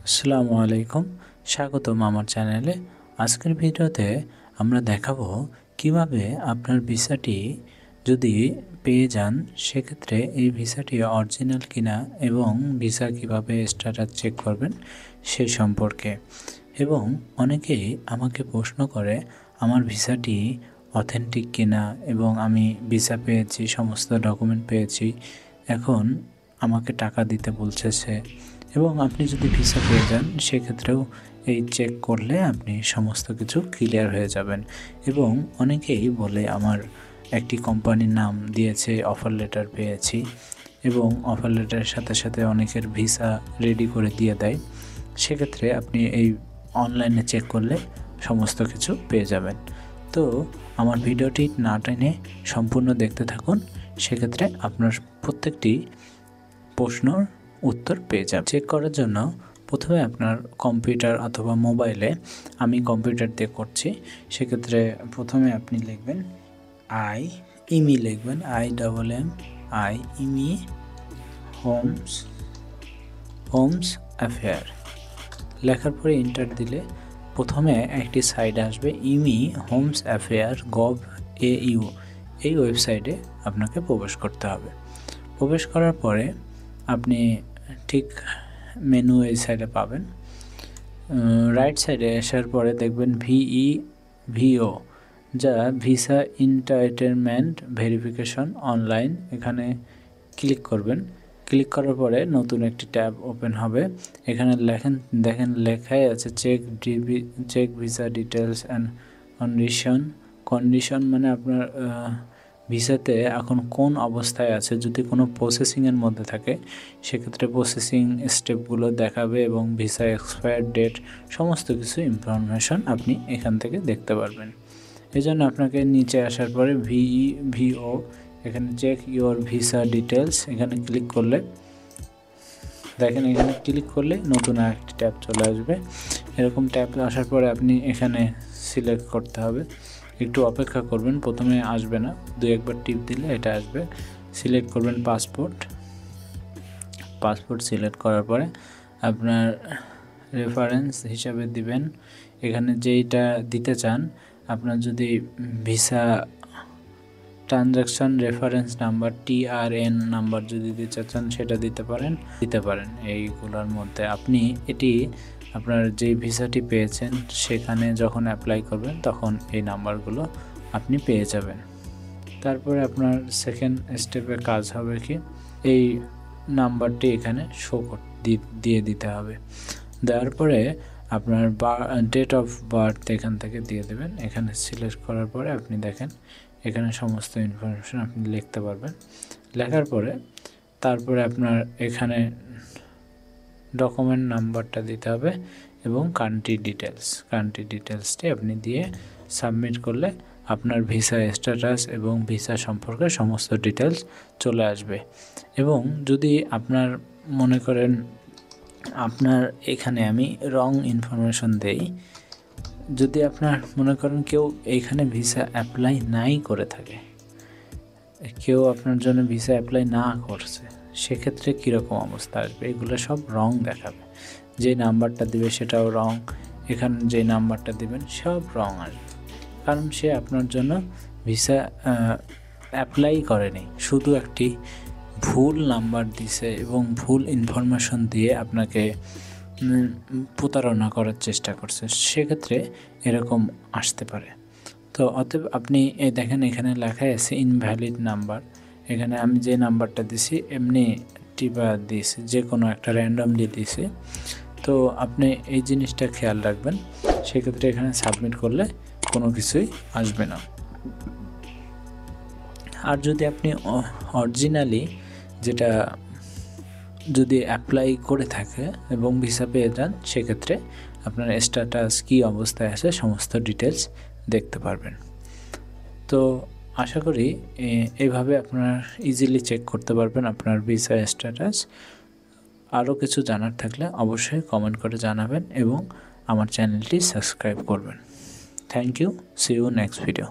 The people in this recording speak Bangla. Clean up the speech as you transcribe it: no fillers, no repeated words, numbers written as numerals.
আসসালামু আলাইকুম, স্বাগতম আমার চ্যানেলে। আজকের ভিডিওতে আমরা দেখাবো কিভাবে আপনার ভিসাটি যদি পেয়ে যান সেক্ষেত্রে এই ভিসাটি অরিজিনাল কিনা এবং ভিসা কিভাবে স্ট্যাটাস চেক করবেন সে সম্পর্কে। এবং অনেকেই আমাকে প্রশ্ন করে আমার ভিসাটি অথেন্টিক কিনা এবং আমি ভিসা পেয়েছি, সমস্ত ডকুমেন্ট পেয়েছি, এখন আমাকে টাকা দিতে বলছে সে। এবং আপনি যদি ভিসা পেয়ে যান সেক্ষেত্রেও এই চেক করলে আপনি সমস্ত কিছু ক্লিয়ার হয়ে যাবেন। এবং অনেকেই বলে আমার একটি কোম্পানির নাম দিয়েছে, অফার লেটার পেয়েছি, এবং অফার লেটারের সাথে সাথে অনেকের ভিসা রেডি করে দিয়ে দেয়। সেক্ষেত্রে আপনি এই অনলাইনে চেক করলে সমস্ত কিছু পেয়ে যাবেন। তো আমার ভিডিওটি না টেনে সম্পূর্ণ দেখতে থাকুন, সেক্ষেত্রে আপনার প্রত্যেকটি প্রশ্নর উত্তর পেয়ে যাবেন। চেক করার জন্য প্রথমে আপনার কম্পিউটার অথবা মোবাইলে, আমি কম্পিউটার দিয়ে করছি, সেক্ষেত্রে প্রথমে আপনি লিখবেন ইমি লিখবেন, IMMI হোমস অ্যাফেয়ার লেখার পরে এন্টার দিলে প্রথমে একটি সাইট আসবে, ইমি হোমস অ্যাফেয়ার gov.au। এই ওয়েবসাইটে আপনাকে প্রবেশ করতে হবে। প্রবেশ করার পরে আপনি ঠিক মেনু এই সাইডে পাবেন। রাইট সাইডে আসার পরে দেখবেন VEVO, যা ভিসা এন্টাইটেলমেন্ট ভেরিফিকেশন অনলাইন। এখানে ক্লিক করবেন। ক্লিক করার পরে নতুন একটি ট্যাব ওপেন হবে। এখানে দেখেন লেখাই আছে check visa details and condition, মানে আপনার ভিসাতে এখন কোন অবস্থায় আছে। যদি কোনো প্রসেসিংয়ের মধ্যে থাকে সেক্ষেত্রে প্রসেসিং স্টেপগুলো দেখাবে এবং ভিসা এক্সপায়ার ডেট সমস্ত কিছু ইনফরমেশন আপনি এখান থেকে দেখতে পারবেন। এই জন্য আপনাকে নিচে আসার পরে VEVO, এখানে চেক ইউর ভিসা ডিটেলস, এখানে ক্লিক করলে দেখেন, এখানে ক্লিক করলে নতুন আরেকটি ট্যাব চলে আসবে। এরকম ট্যাব আসার পরে আপনি এখানে সিলেক্ট করতে হবে। একটু অপেক্ষা করবেন, প্রথমে আসবে না, দুই একবার টিপ দিলে এটা আসবে। সিলেক্ট করবেন পাসপোর্ট সিলেক্ট করার পরে আপনার রেফারেন্স হিসাবে দিবেন এখানে যেইটা দিতে চান। আপনার যদি visa transaction reference number TRN number যদি দিতে চান সেটা দিতে পারেন। এইগুলোর মধ্যে আপনি এটি আপনার যে ভিসাটি পেয়েছেন সেখানে যখন অ্যাপ্লাই করবেন তখন এই নাম্বারগুলো আপনি পেয়ে যাবেন। তারপরে আপনার সেকেন্ড স্টেপে কাজ হবে কি, এই নাম্বারটি এখানে দিয়ে দিতে হবে। দেওয়ার পরে আপনার ডেট অফ বার্থ এখান থেকে দিয়ে দেবেন। এখানে সিলেক্ট করার পরে আপনি দেখেন এখানে সমস্ত ইনফরমেশন আপনি লিখতে পারবেন। লেখার পরে তারপরে আপনার এখানে ডকুমেন্ট নাম্বারটা দিতে হবে এবং কান্ট্রি ডিটেলসটি আপনি দিয়ে সাবমিট করলে আপনার ভিসা স্ট্যাটাস এবং ভিসা সম্পর্কে সমস্ত ডিটেলস চলে আসবে। এবং যদি আপনার মনে করেন আপনার এখানে আমি রং ইনফরমেশন দেই, যদি আপনার মনে করেন কেউ এইখানে ভিসা অ্যাপ্লাই নাই করে থাকে, কেউ আপনার জন্য ভিসা অ্যাপ্লাই না করছে, সেক্ষেত্রে কীরকম অবস্থা আসবে, এগুলো সব রং দেখাবে। যে নাম্বারটা দিবে সেটাও রং, এখানে যে নাম্বারটা দিবেন সব রং আসবে, কারণ সে আপনার জন্য ভিসা অ্যাপ্লাই করেনি, শুধু একটি ভুল নাম্বার দিছে এবং ভুল ইনফরমেশন দিয়ে আপনাকে প্রতারণা করার চেষ্টা করছে, সেক্ষেত্রে এরকম আসতে পারে। তো অতএব আপনি দেখেন এখানে লেখাই আছে ইনভ্যালিড নাম্বার। এখানে আমি যে নাম্বারটা দিছি এমনি টিপা দিয়েছি, যে কোনো একটা র্যান্ডমলি দিয়েছি। তো আপনি এই জিনিসটা খেয়াল রাখবেন, সেক্ষেত্রে এখানে সাবমিট করলে কোনো কিছুই আসবে না। আর যদি আপনি অরিজিনালি যেটা যদি অ্যাপ্লাই করে থাকে এবং ভিসা পেয়ে যান, সেক্ষেত্রে আপনার স্ট্যাটাস কী অবস্থায় আছে সমস্ত ডিটেলস দেখতে পারবেন। তো আশা করি এইভাবে আপনার ইজিলি চেক করতে পারবেন আপনার ভিসা স্ট্যাটাস। আরও কিছু জানার থাকলে অবশ্যই কমেন্ট করে জানাবেন এবং আমার চ্যানেলটি সাবস্ক্রাইব করবেন। Thank you, see you next video.